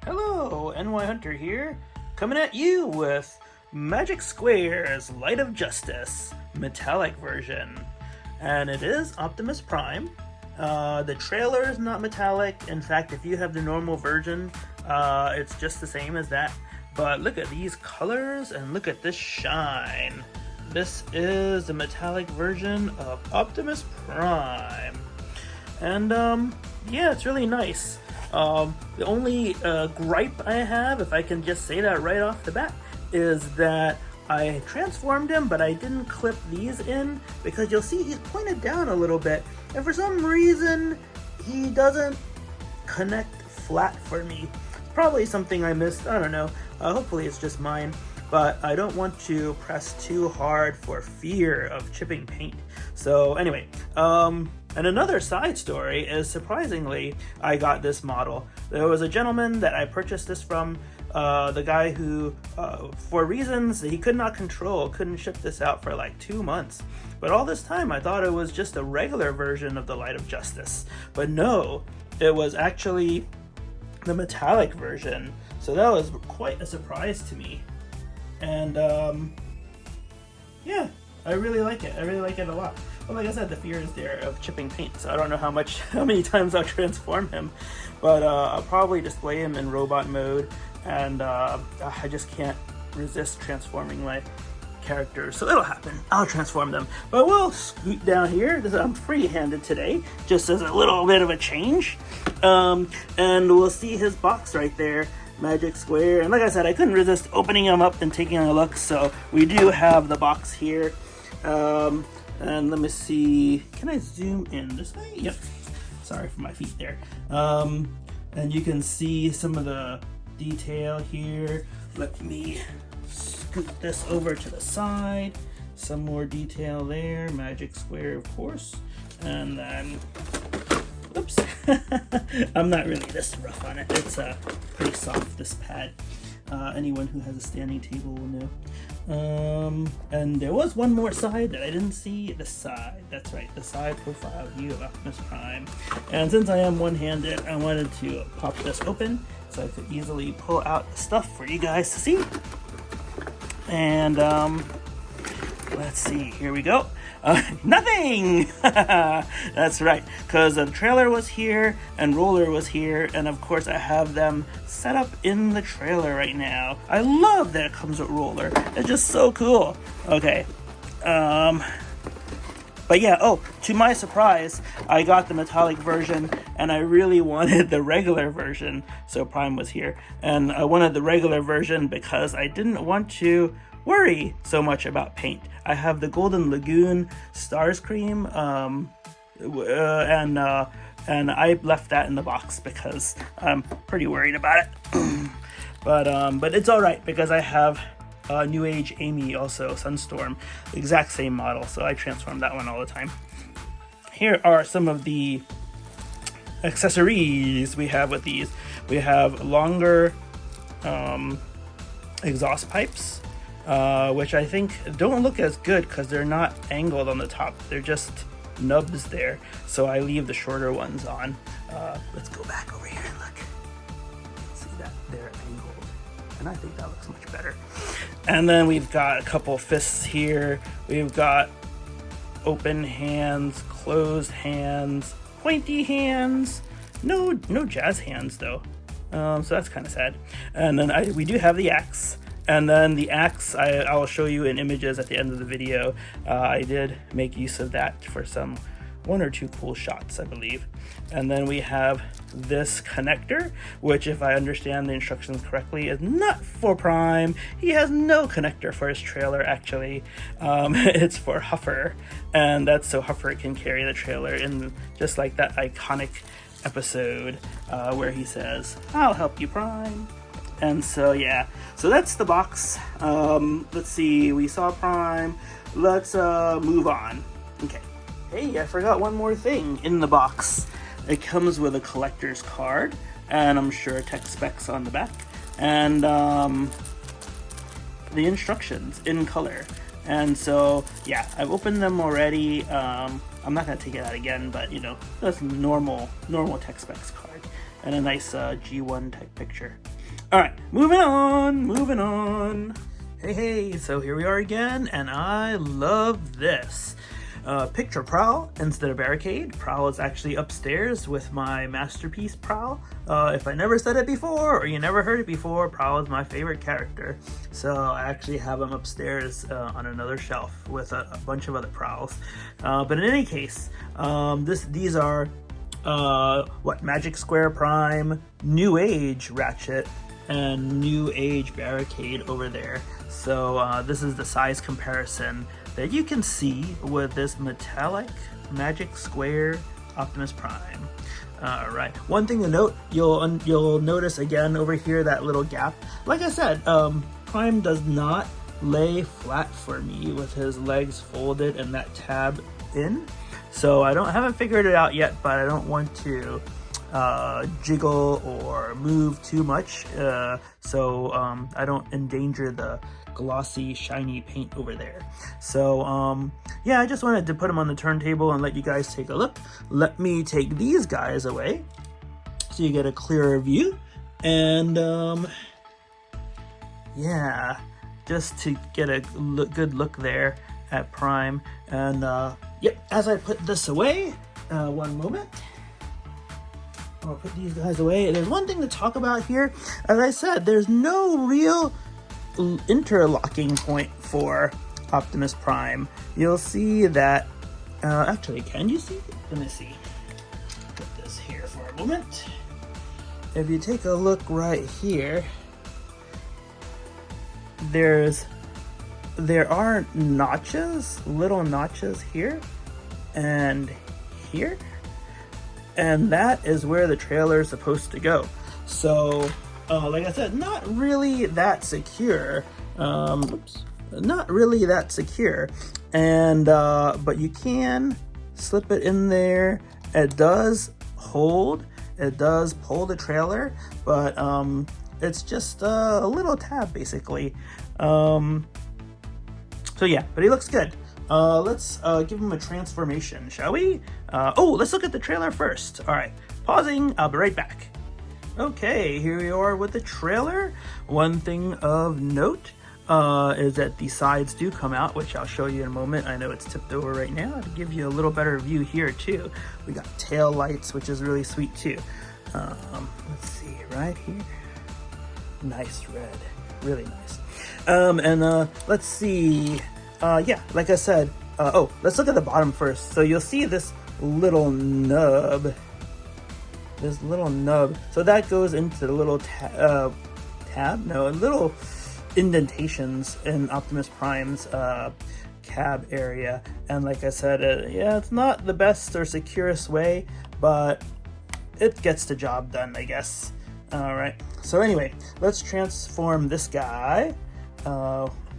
Hello, NY Hunter here, coming at you with Magic Square's Light of Justice metallic version. And it is Optimus Prime. The trailer is not metallic. In fact, if you have the normal version, it's just the same as that. But look at these colors and look at this shine. This is the metallic version of Optimus Prime. And yeah, it's really nice. The only gripe I have, if I can just say that right off the bat, is that I transformed him, but I didn't clip these in because you'll see he's pointed down a little bit, and for some reason he doesn't connect flat for me. It's probably something I missed, I don't know. Hopefully it's just mine, but I don't want to press too hard for fear of chipping paint. So anyway, and another side story is, surprisingly, I got this model. There was a gentleman that I purchased this from, the guy who, for reasons that he could not control, couldn't ship this out for like 2 months. But all this time I thought it was just a regular version of the Light of Justice. But no, it was actually the metallic version. So that was quite a surprise to me. And yeah, I really like it. I really like it a lot. But like I said, the fear is there of chipping paint, so I don't know how many times I'll transform him. But I'll probably display him in robot mode, and I just can't resist transforming my characters. So it'll happen. I'll transform them. But we'll scoot down here. I'm free-handed today, just as a little bit of a change. And we'll see his box right there. Magic Square, and like I said, I couldn't resist opening them up and taking a look, so we do have the box here. And let me see, can I zoom in this way? Yep, sorry for my feet there. And you can see some of the detail here. Let me scoot this over to the side. Some more detail there, Magic Square of course, and then oops, I'm not really this rough on it. It's pretty soft, this pad. Anyone who has a standing table will know. And there was one more side that I didn't see. The side, that's right, the side profile view of Optimus Prime. And since I am one-handed, I wanted to pop this open so I could easily pull out the stuff for you guys to see. And let's see, here we go. Nothing! That's right, because the trailer was here and Roller was here, and of course I have them set up in the trailer right now. I love that it comes with Roller. It's just so cool. Okay, but yeah, oh, to my surprise, I got the metallic version, and I really wanted the regular version, so Prime was here. And I wanted the regular version because I didn't want to worry so much about paint. I have the Golden Lagoon Starscream, and I left that in the box because I'm pretty worried about it. But it's all right because I have New Age Amy, also Sunstorm, the exact same model, so I transform that one all the time. Here are some of the accessories we have with these. We have longer exhaust pipes, which I think don't look as good because they're not angled on the top. They're just nubs there, so I leave the shorter ones on. Let's go back over here and look. See that? They're angled, and I think that looks much better. And then we've got a couple fists here. We've got open hands, closed hands, pointy hands. No jazz hands though. So that's kind of sad. And then we do have the axe. And then the axe, I will show you in images at the end of the video. I did make use of that for some 1 or 2 cool shots, I believe. And then we have this connector, which, if I understand the instructions correctly, is not for Prime. He has no connector for his trailer, actually. It's for Huffer, and that's so Huffer can carry the trailer in, just like that iconic episode where he says, "I'll help you, Prime." And so yeah, so that's the box. Let's see, we saw Prime. Let's move on. Okay. Hey, I forgot one more thing in the box. It comes with a collector's card, and I'm sure tech specs on the back, and the instructions in color. And so yeah, I've opened them already. I'm not gonna take it out again, but you know, that's normal tech specs card, and a nice G1 type picture. All right, moving on, moving on. Hey, so here we are again, and I love this. Picture Prowl instead of Barricade. Prowl is actually upstairs with my masterpiece Prowl. If I never said it before, or you never heard it before, Prowl is my favorite character. So I actually have him upstairs on another shelf with a bunch of other Prowls. But in any case, these are Magic Square Prime, New Age Ratchet, and New Age Barricade over there. So this is the size comparison that you can see with this metallic Magic Square Optimus Prime. Alright, one thing to note, you'll notice again over here that little gap. Like I said, Prime does not lay flat for me with his legs folded and that tab in. So haven't figured it out yet, but I don't want to jiggle or move too much, so I don't endanger the glossy, shiny paint over there. So yeah, I just wanted to put them on the turntable and let you guys take a look. Let me take these guys away so you get a clearer view, and yeah, just to get a good look there at Prime. And yep, as I put this away, one moment, I'll put these guys away. There's one thing to talk about here. As I said, there's no real interlocking point for Optimus Prime. You'll see that, actually, can you see? Let me see. Put this here for a moment. If you take a look right here, there are notches, little notches here and here, and that is where the trailer is supposed to go. So like I said, not really that secure. Not really that secure, and but you can slip it in there. It does hold. It does pull the trailer, but it's just a little tab basically. So yeah, but he looks good. Let's give him a transformation, shall we? Let's look at the trailer first. All right, pausing. I'll be right back. Okay, here we are with the trailer. One thing of note is that the sides do come out, which I'll show you in a moment. I know it's tipped over right now to give you a little better view here too. We got tail lights, which is really sweet too. Let's see, right here. Nice red, really nice. And let's see. Yeah, like I said, let's look at the bottom first. So you'll see this little nub. So that goes into the little little indentations in Optimus Prime's cab area. And like I said, yeah, it's not the best or securest way, but it gets the job done, I guess. All right, so anyway, let's transform this guy.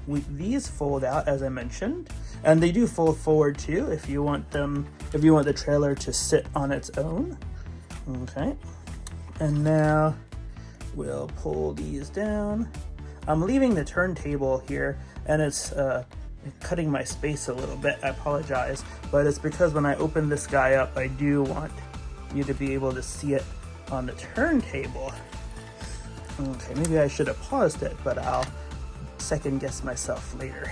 These fold out, as I mentioned, and they do fold forward too if you want the trailer to sit on its own. Okay, and now we'll pull these down. I'm leaving the turntable here, and it's cutting my space a little bit. I apologize, but it's because when I open this guy up, I do want you to be able to see it on the turntable. Okay, maybe I should have paused it, but I'll second guess myself later.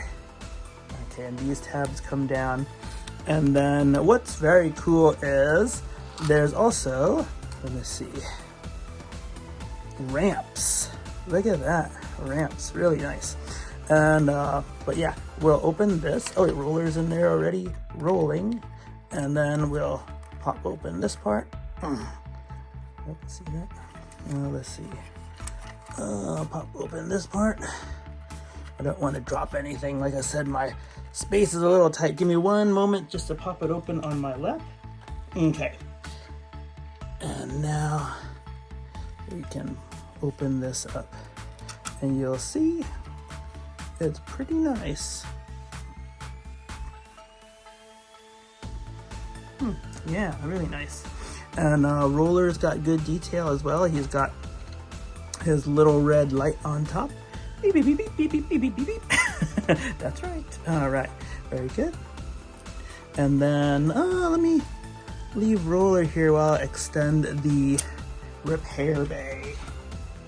Okay, and these tabs come down, and then what's very cool is there's also, let me see, ramps. Look at that, ramps, really nice. And but yeah, we'll open this. Oh, it rollers in there already rolling, and then we'll pop open this part. Let's see that. Let's see. Pop open this part. I don't want to drop anything. Like I said, my space is a little tight. Give me one moment just to pop it open on my left. Okay. And now we can open this up, and you'll see it's pretty nice. Yeah, really nice. And Roller's got good detail as well. He's got his little red light on top. Beep, beep, beep, beep, beep, beep, beep, beep, beep. That's right. All right, very good. And then let me leave Roller here while I extend the repair bay.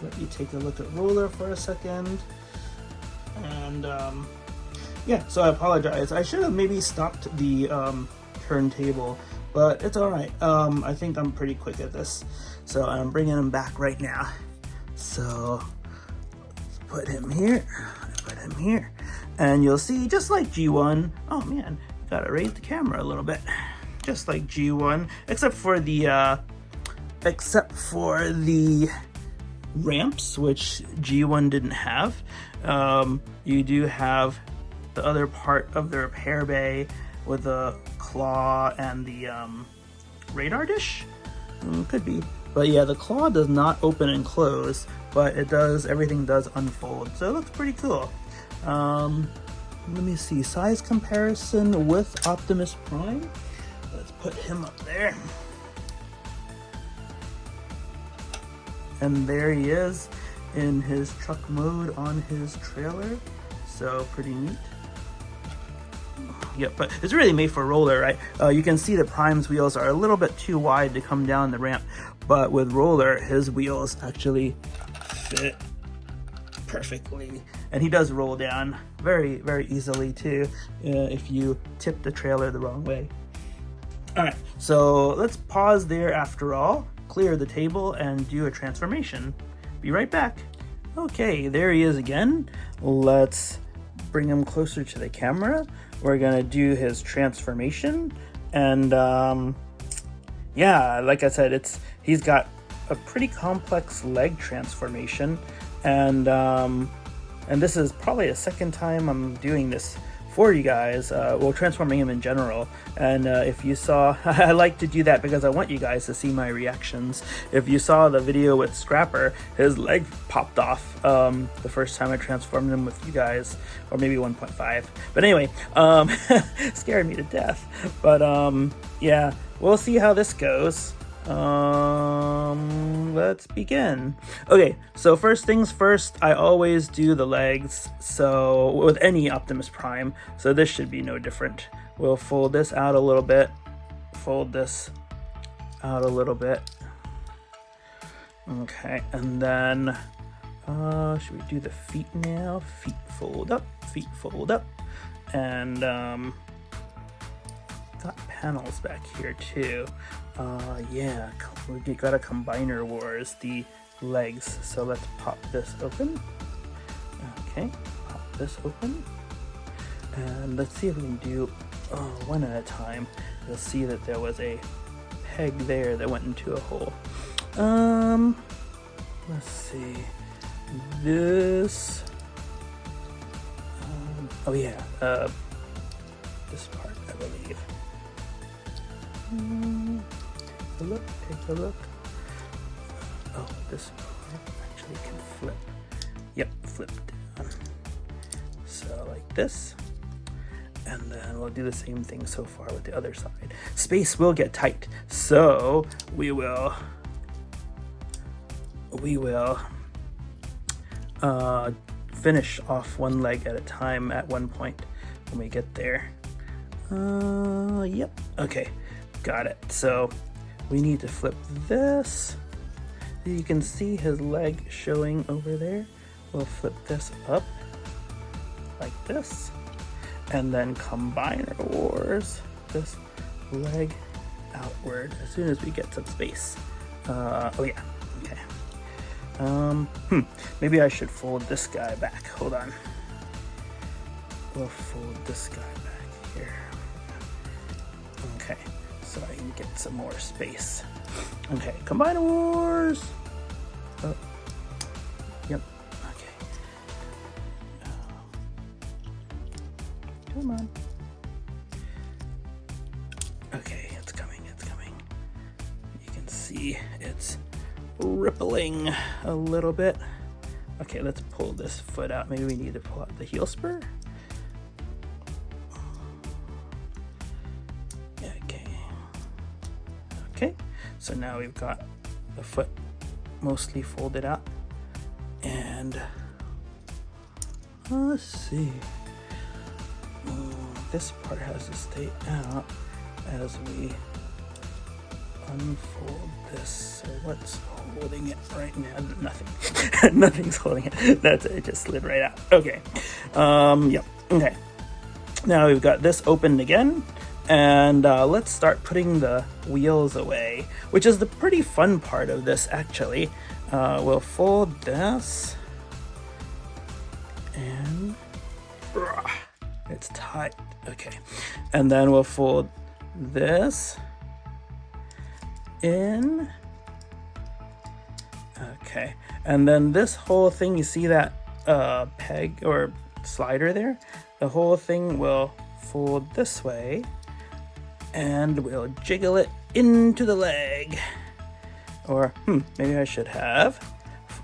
let you take a look at Roller for a second. And yeah, so I apologize. I should have maybe stopped the turntable, but it's all right. I think I'm pretty quick at this, so I'm bringing him back right now. So let's put him here. Put him here, and you'll see, just like G1. Oh man, gotta raise the camera a little bit. Just like G1, except for the ramps, which G1 didn't have. You do have the other part of the repair bay with the claw and the radar dish. Could be, but yeah, the claw does not open and close, but it does. Everything does unfold, so it looks pretty cool. Let me see, size comparison with Optimus Prime. Let's put him up there. And there he is in his truck mode on his trailer. So pretty neat. Yep, but it's really made for Roller, right? You can see the Prime's wheels are a little bit too wide to come down the ramp, but with Roller, his wheels actually fit perfectly. And he does roll down very, very easily too, if you tip the trailer the wrong way. All right, so let's pause there after all, clear the table, and do a transformation. Be right back. Okay, there he is again. Let's bring him closer to the camera. We're gonna do his transformation, and yeah, like I said, he's got a pretty complex leg transformation, and this is probably the second time I'm doing this for you guys, well, transforming him in general. And if you saw, I like to do that because I want you guys to see my reactions. If you saw the video with Scrapper, his leg popped off the first time I transformed him with you guys, or maybe 1.5. But anyway, scared me to death. But yeah, we'll see how this goes. Let's begin. Okay, so first things first, I always do the legs, so with any Optimus Prime, so this should be no different. We'll fold this out a little bit, fold this out a little bit. Okay, and then should we do the feet now? Feet fold up, and got panels back here too. Yeah, we got a Combiner Wars, the legs. So let's pop this open. Okay, pop this open. And let's see if we can do one at a time. You'll see that there was a peg there that went into a hole. Let's see. This. Oh yeah, this part, I believe. Take a look. Oh, this part actually can flip. Yep, flip down. So like this. And then we'll do the same thing so far with the other side. Space will get tight, so we will finish off one leg at a time at one point when we get there. Yep, okay, got it. So we need to flip this. You can see his leg showing over there. We'll flip this up like this, and then Combiner Wars this leg outward as soon as we get some space. Oh yeah, okay. Maybe I should fold this guy back. Hold on. We'll fold this guy back here. Okay, so I can get some more space. Okay, Combiner Wars. Oh, yep. Okay. Come on. Okay, it's coming. It's coming. You can see it's rippling a little bit. Okay, let's pull this foot out. Maybe we need to pull out the heel spur. Okay, so now we've got the foot mostly folded out, and let's see. This part has to stay out as we unfold this. So what's holding it right now? Nothing. Nothing's holding it. That's it. It just slid right out. Okay. Yep. Okay. Now we've got this opened again. And let's start putting the wheels away, which is the pretty fun part of this, actually. We'll fold this. And it's tight. Okay. And then we'll fold this in. Okay. And then this whole thing, you see that peg or slider there? The whole thing will fold this way. And we'll jiggle it into the leg. Or, maybe I should have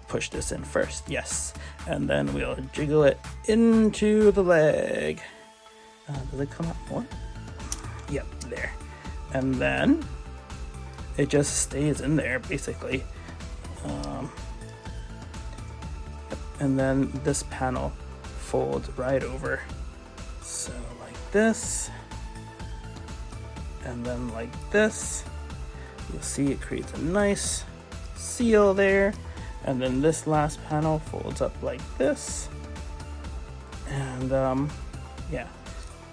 pushed this in first. Yes. And then we'll jiggle it into the leg. Does it come out more? Yep, there. And then it just stays in there, basically. And then this panel folds right over. So like this. And then like this, you'll see it creates a nice seal there. And then this last panel folds up like this. And yeah,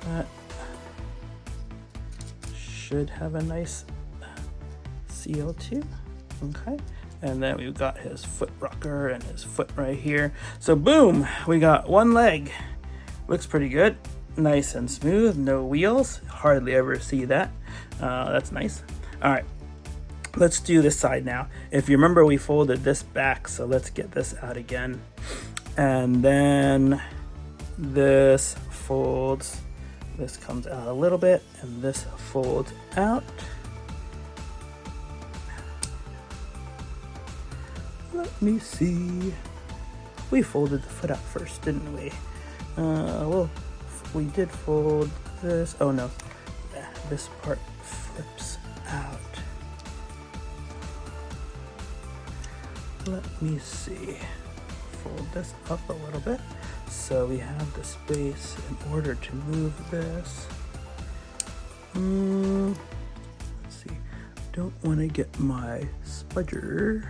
that should have a nice seal too. Okay. And then we've got his foot rocker and his foot right here. So boom, we got one leg. Looks pretty good. Nice and smooth, no wheels. Hardly ever see that. That's nice. All right, let's do this side now. If you remember, we folded this back, so let's get this out again. And then this folds. This comes out a little bit, and this folds out. Let me see. We folded the foot out first, didn't we? Well, we did fold this. Oh no, this part flips out. Let me see. Fold this up a little bit so we have the space in order to move this. Let's see. Don't want to get my spudger.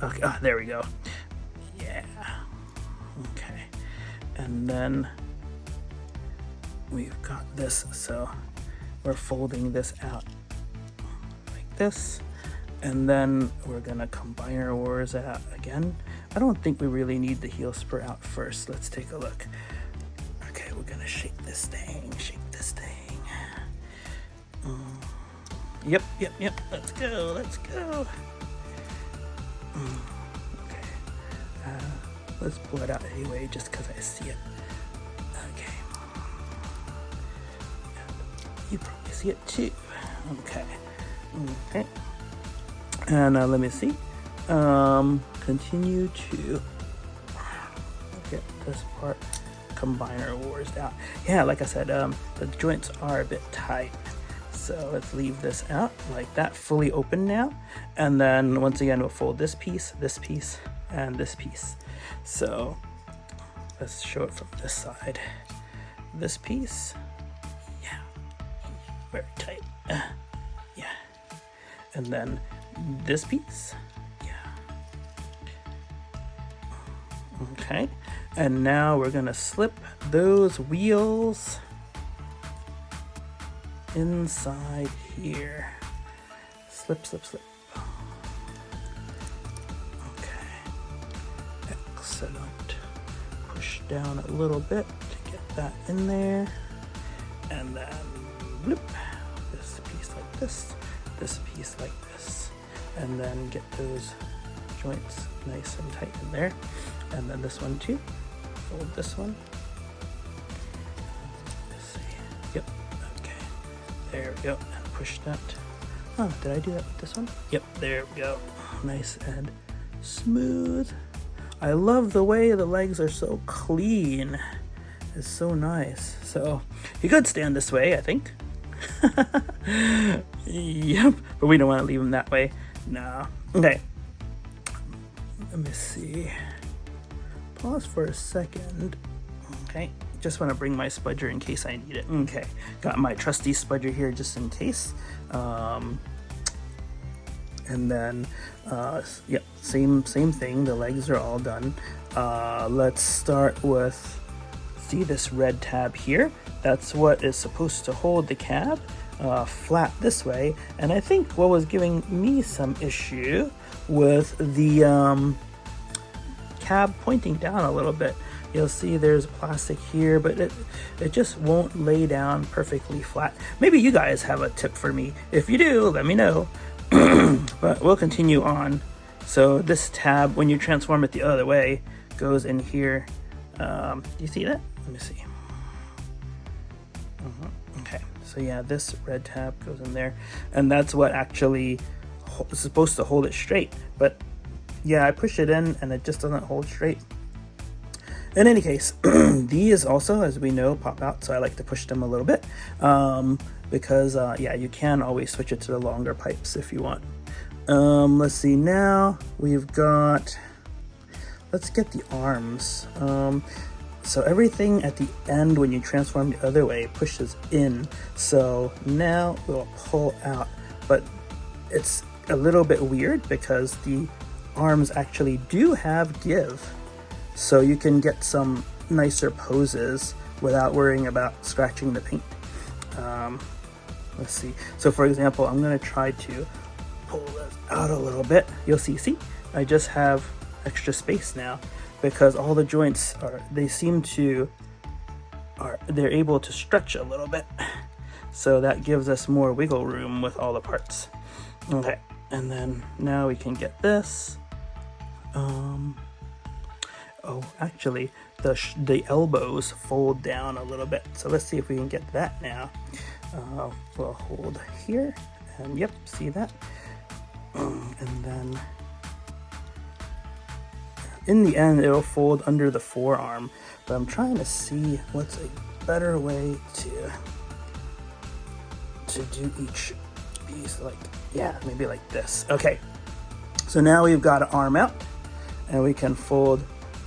Okay, there we go. Yeah. Okay. And then we've got this, so we're folding this out like this, and then we're gonna combine our wars out again. I don't think we really need the heel spur out first. Let's take a look. Okay, we're gonna shake this thing. Yep. Let's go. Okay. Let's pull it out anyway, just because I see it. Okay. You probably see it too. Okay. And let me see. Continue to get this part, combiner wars out. Yeah, like I said, the joints are a bit tight. So let's leave this out like that, fully open now. And then once again, we'll fold this piece, and this piece. So let's show it from this side. This piece, yeah, very tight, yeah. And then this piece, yeah. Okay, and now we're gonna slip those wheels inside here. Slip. Okay, excellent. Push down a little bit to get that in there, and then bloop, this piece like this piece like this, and then get those joints nice and tight in there. And then this one too, fold this one. Let's see, yep, okay, there we go, and push that. Oh, did I do that with this one? Yep, there we go, nice and smooth. I love the way the legs are so clean. It's so nice. So you could stand this way, I think. Yep, but we don't want to leave them that way. No. Okay. Let me see. Pause for a second. Okay. Just want to bring my spudger in case I need it. Okay. Got my trusty spudger here just in case. And then, yep, same thing. The legs are all done. Let's start with, see this red tab here? That's what is supposed to hold the cab flat this way. And I think what was giving me some issue with the cab pointing down a little bit. You'll see there's plastic here, but it just won't lay down perfectly flat. Maybe you guys have a tip for me. If you do, let me know. But we'll continue on. So this tab, when you transform it the other way, goes in here. Do you see that? Let me see. Okay, so yeah, this red tab goes in there, and that's what actually is supposed to hold it straight. But yeah, I push it in and it just doesn't hold straight. In any case, these also, as we know, pop out, so I like to push them a little bit, because yeah, you can always switch it to the longer pipes if you want. Let's see, now we've got, let's get the arms. So everything at the end when you transform the other way pushes in, so now we'll pull out, but it's a little bit weird because the arms actually do have give. So you can get some nicer poses without worrying about scratching the paint. Let's see. So for example, I'm going to try to pull this out a little bit. You'll see, I just have extra space now because all the joints they're able to stretch a little bit. So that gives us more wiggle room with all the parts. Okay, and then now we can get this. Oh, actually, the elbows fold down a little bit. So let's see if we can get that now. We'll hold here, and yep, see that? And then in the end, it'll fold under the forearm. But I'm trying to see what's a better way to do each piece. Like, yeah, maybe like this. Okay, so now we've got an arm out, and we can fold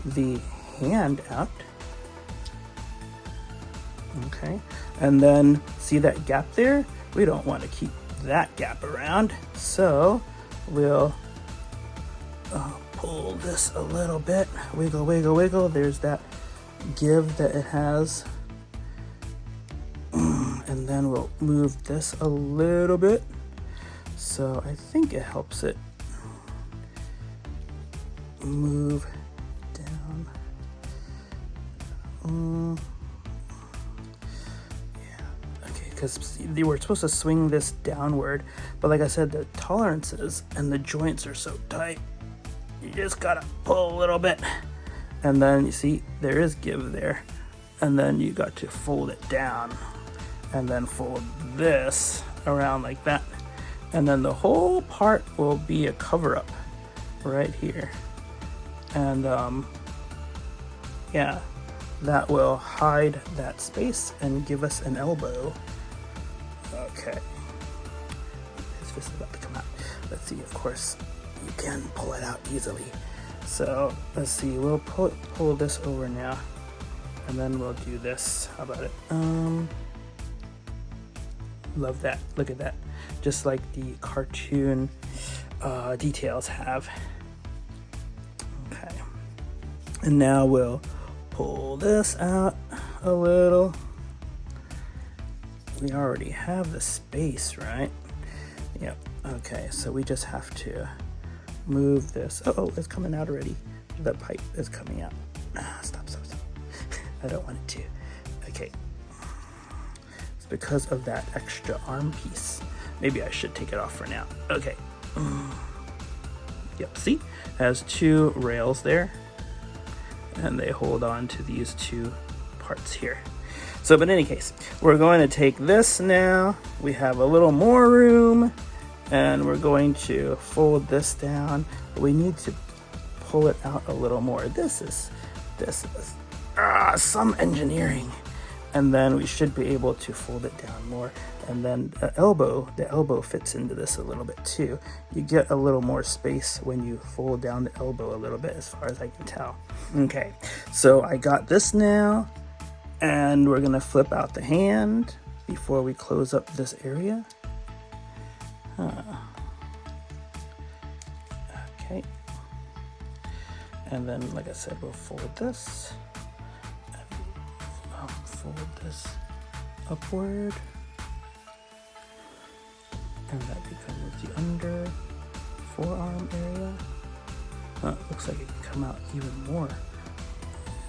the hand out. Okay, and then see that gap there? We don't want to keep that gap around, so we'll pull this a little bit, wiggle, wiggle, wiggle. There's that give that it has, and then we'll move this a little bit, so I think it helps it move down. Yeah, okay, because they were supposed to swing this downward, but like I said, the tolerances and the joints are so tight, you just gotta pull a little bit, and then you see there is give there, and then you got to fold it down, and then fold this around like that, and then the whole part will be a cover-up right here. And yeah, that will hide that space and give us an elbow. Okay, it's just about to come out. Let's see, of course, you can pull it out easily. So let's see, we'll pull this over now, and then we'll do this. How about it? Love that. Look at that. Just like the cartoon details have. Okay. And now we'll pull this out a little. We already have the space, right? Yep. Okay, so we just have to move this. Oh, it's coming out already. The pipe is coming out. Stop. I don't want it to. Okay. It's because of that extra arm piece. Maybe I should take it off for now. Okay. Yep, see? It has two rails there, and they hold on to these two parts here. So, but in any case, we're going to take this now. We have a little more room, and we're going to fold this down. We need to pull it out a little more. This is some engineering. And then we should be able to fold it down more. And then the elbow fits into this a little bit too. You get a little more space when you fold down the elbow a little bit, as far as I can tell. Okay, so I got this now, and we're gonna flip out the hand before we close up this area. And then, like I said, we'll fold this, and fold this upward, and that becomes the under forearm area. Looks like it can come out even more.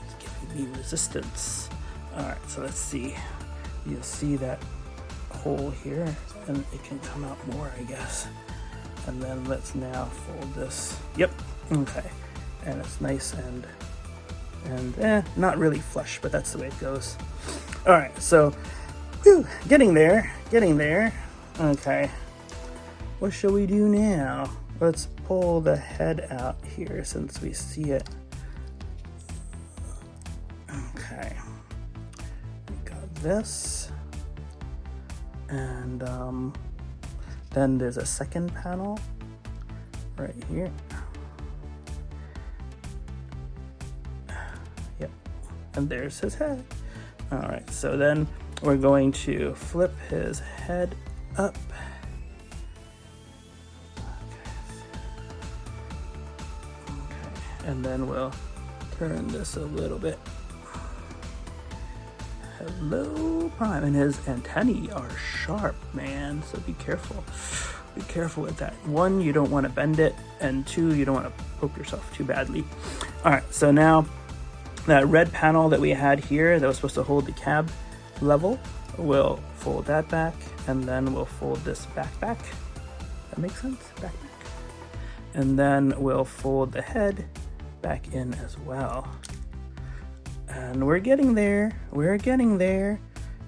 It's giving me resistance. All right, so let's see. You'll see that hole here, and it can come out more, I guess. And then let's now fold this. Yep, okay. And it's nice and not really flush, but that's the way it goes. All right, so whew, getting there. Okay, what shall we do now? Let's pull the head out here since we see it. Okay, we got this, and then there's a second panel right here. Yep, and there's his head. All right, so then we're going to flip his head up. Okay, and then we'll turn this a little bit. Hello, Prime, and his antennae are sharp, man, so be careful. Be careful with that. One, you don't want to bend it, and two, you don't want to poke yourself too badly. All right, so now that red panel that we had here that was supposed to hold the cab level, we'll fold that back, and then we'll fold this back. That makes sense? Back. And then we'll fold the head back in as well. And we're getting there.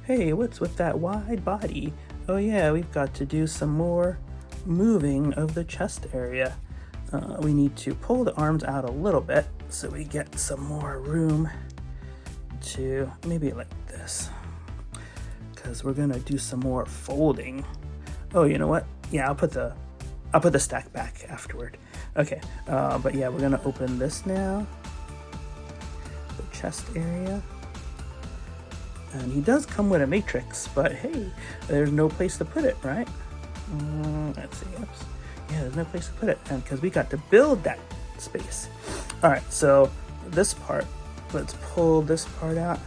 Hey, what's with that wide body? Oh yeah, we've got to do some more moving of the chest area. We need to pull the arms out a little bit so we get some more room to maybe like this, because we're gonna do some more folding. Oh, you know what? Yeah, I'll put the stack back afterward. Okay, but yeah, we're gonna open this now. Chest area, and he does come with a matrix, but hey, there's no place to put it, right? Let's see. Oops. Yeah, there's no place to put it, and because we got to build that space. All right, so this part, let's pull this part out.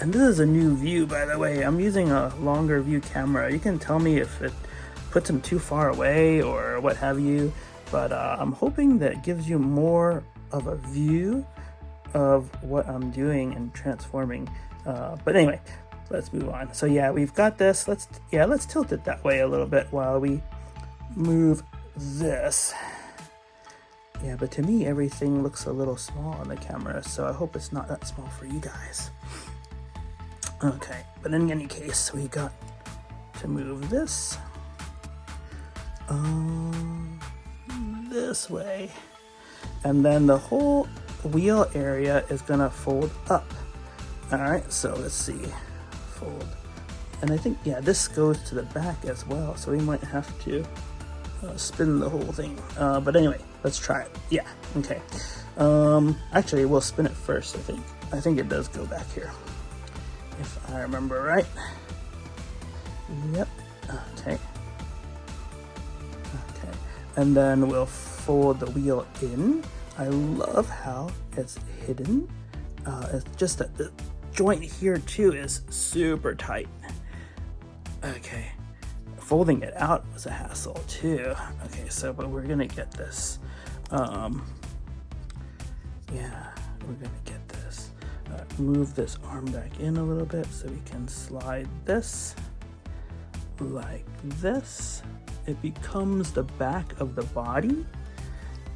And this is a new view, by the way. I'm using a longer view camera. You can tell me if it puts him too far away or what have you, but I'm hoping that it gives you more of a view of what I'm doing and transforming. But anyway, let's move on. So yeah, we've got this. Let's tilt it that way a little bit while we move this. Yeah, but to me, everything looks a little small on the camera, so I hope it's not that small for you guys. Okay, but in any case, we got to move this this way. And then the whole wheel area is gonna fold up. All right, so let's see, fold. And I think, yeah, this goes to the back as well, so we might have to spin the whole thing. But anyway, let's try it. Yeah, okay. Actually, we'll spin it first, I think it does go back here, if I remember right. Yep, okay. Okay, and then we'll fold the wheel in. I love how it's hidden. It's just that the joint here too is super tight. Okay, folding it out was a hassle too. Okay, so but we're gonna get this. Yeah, we're gonna get this. Move this arm back in a little bit so we can slide this like this. It becomes the back of the body.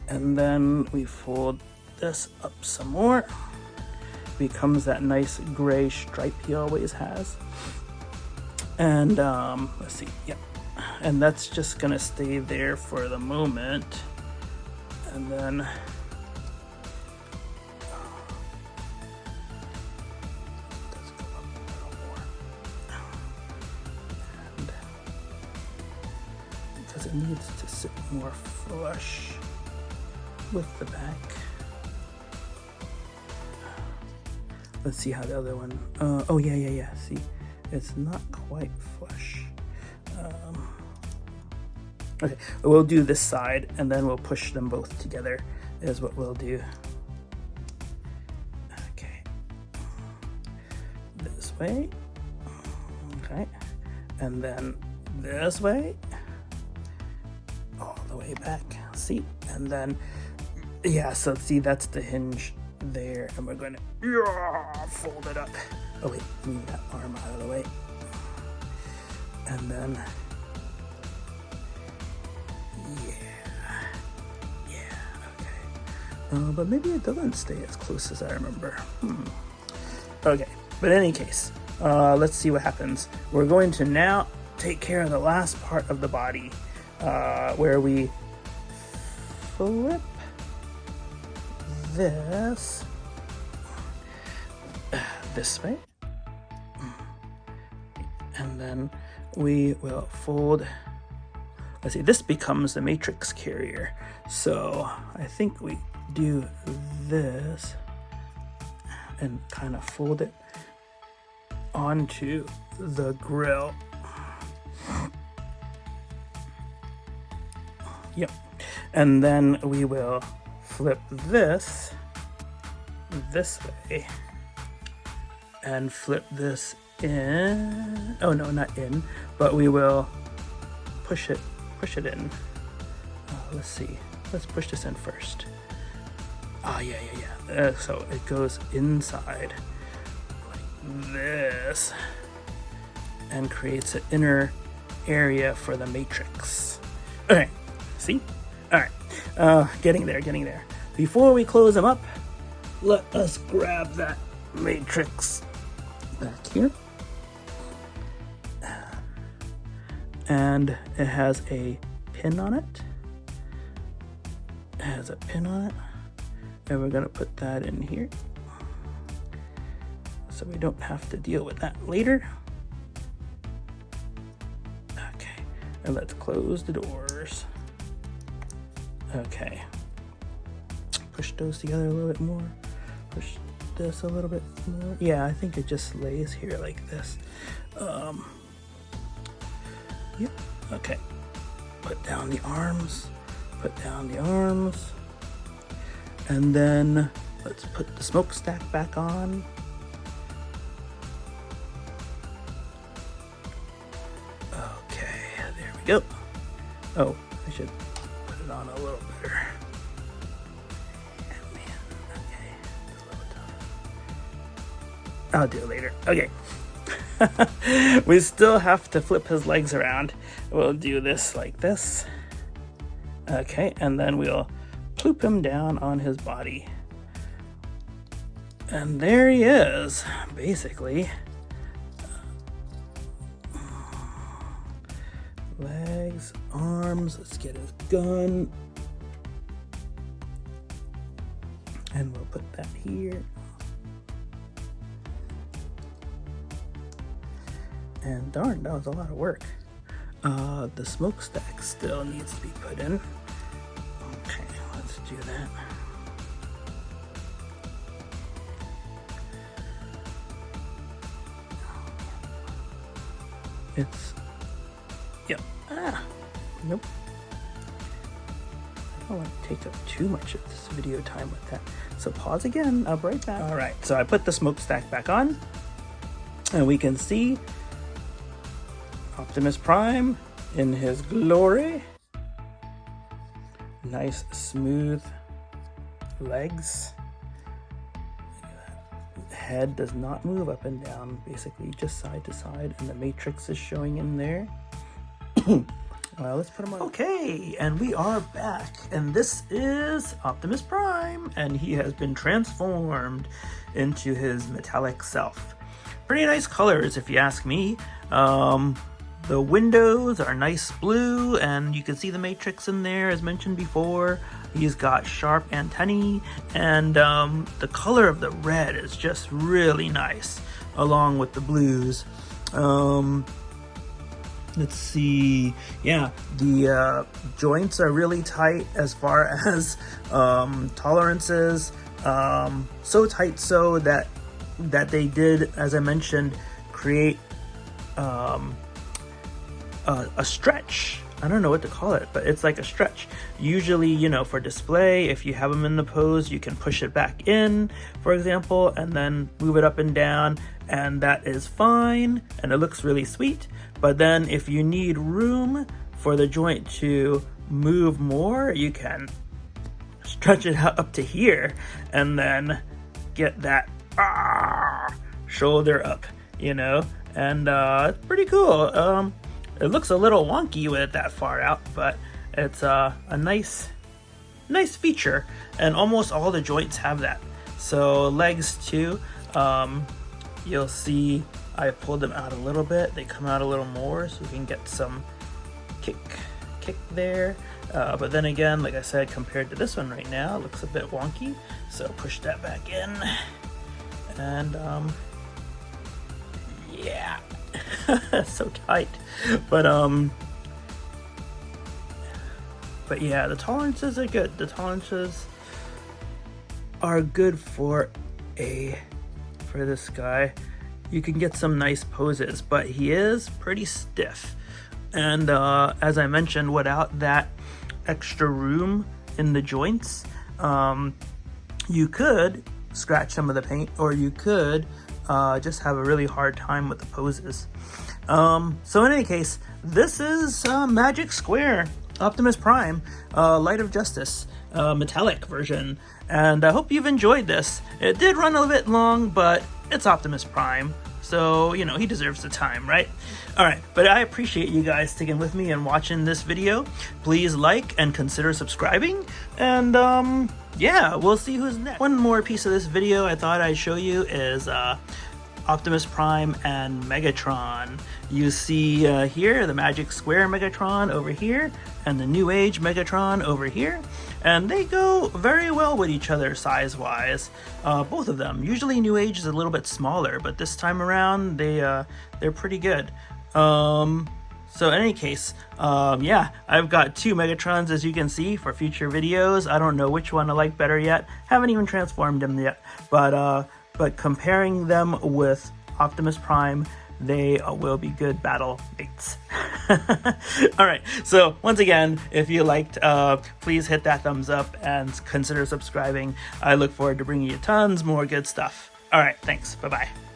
And then we fold this up some more. Becomes that nice gray stripe he always has. And let's see, yep. And that's just gonna stay there for the moment. And then let's go up a little more. And because it needs to sit more flush with the back. Let's see how the other one, oh yeah, see, it's not quite flush. Okay, we'll do this side and then we'll push them both together is what we'll do. Okay. This way. Okay. And then this way. All the way back. See? And then, yeah, so see, that's the hinge there. And we're going to fold it up. Oh, wait, move that arm out of the way. And then, but maybe it doesn't stay as close as I remember. Okay, but in any case, let's see what happens. We're going to now take care of the last part of the body, where we flip this way, and then we will fold. Let's see, this becomes the matrix carrier. So I think we do this and kind of fold it onto the grill. Yep. And then we will flip this way and flip this in. Oh no, not in, but we will push it in. Let's see. Let's push this in first. Yeah. So it goes inside like this and creates an inner area for the matrix. Okay, see? All right, getting there. Before we close them up, let us grab that matrix back here. And it has a pin on it. And we're gonna put that in here so we don't have to deal with that later. Okay, and let's close the doors. Okay, push those together a little bit more. Push this a little bit more. Yeah, I think it just lays here like this. Yep. Okay, put down the arms. And then let's put the smokestack back on. Okay, there we go. Oh, I should put it on a little better. Oh, man, okay, it's a little tough. I'll do it later. Okay. We still have to flip his legs around. We'll do this like this. Okay, and then we'll ploop him down on his body. And there he is, basically. Legs, arms, let's get his gun. And we'll put that here. And darn, that was a lot of work. The smokestack still needs to be put in. Okay, let's do that. It's, yep. Nope. I don't want to take up too much of this video time with that. So pause again, I'll be right back. All right, so I put the smokestack back on, and we can see Optimus Prime in his glory. Nice smooth legs. Head does not move up and down, basically just side to side, and the matrix is showing in there. Well, let's put him on. Okay, and we are back, and this is Optimus Prime, and he has been transformed into his metallic self. Pretty nice colors, if you ask me. The windows are nice blue, and you can see the matrix in there, as mentioned before. He's got sharp antennae, and the color of the red is just really nice, along with the blues. Let's see. Yeah, the joints are really tight as far as tolerances. So tight so that they did, as I mentioned, create a stretch I don't know what to call it, but it's like a stretch. Usually, you know, for display, if you have them in the pose, you can push it back in, for example, and then move it up and down, and that is fine, and it looks really sweet. But then if you need room for the joint to move more, you can stretch it out up to here, and then get that shoulder up, you know, and it's pretty cool. It looks a little wonky with it that far out, but it's a nice feature, and almost all the joints have that. So legs too, you'll see I pulled them out a little bit. They come out a little more, so you can get some kick there. But then again, like I said, compared to this one right now, it looks a bit wonky. So push that back in, and yeah. So tight, but yeah, the tolerances are good. The tolerances are good for this guy. You can get some nice poses, but he is pretty stiff, and as I mentioned, without that extra room in the joints, you could scratch some of the paint, or you could just have a really hard time with the poses. So in any case, this is Magic Square Optimus Prime Light of Justice metallic version, and I hope you've enjoyed this. It did run a bit long, but it's Optimus Prime, so you know, he deserves the time, right? Alright, but I appreciate you guys sticking with me and watching this video. Please like and consider subscribing, and yeah, we'll see who's next. One more piece of this video I thought I'd show you is Optimus Prime and Megatron. You see here the Magic Square Megatron over here, and the New Age Megatron over here, and they go very well with each other size-wise, both of them. Usually New Age is a little bit smaller, but this time around they're pretty good. So in any case, yeah, I've got two Megatrons, as you can see, for future videos. I don't know which one I like better yet. Haven't even transformed them yet, but comparing them with Optimus Prime, they will be good battle mates. Alright, so once again, if you liked, please hit that thumbs up and consider subscribing. I look forward to bringing you tons more good stuff. Alright, thanks. Bye-bye.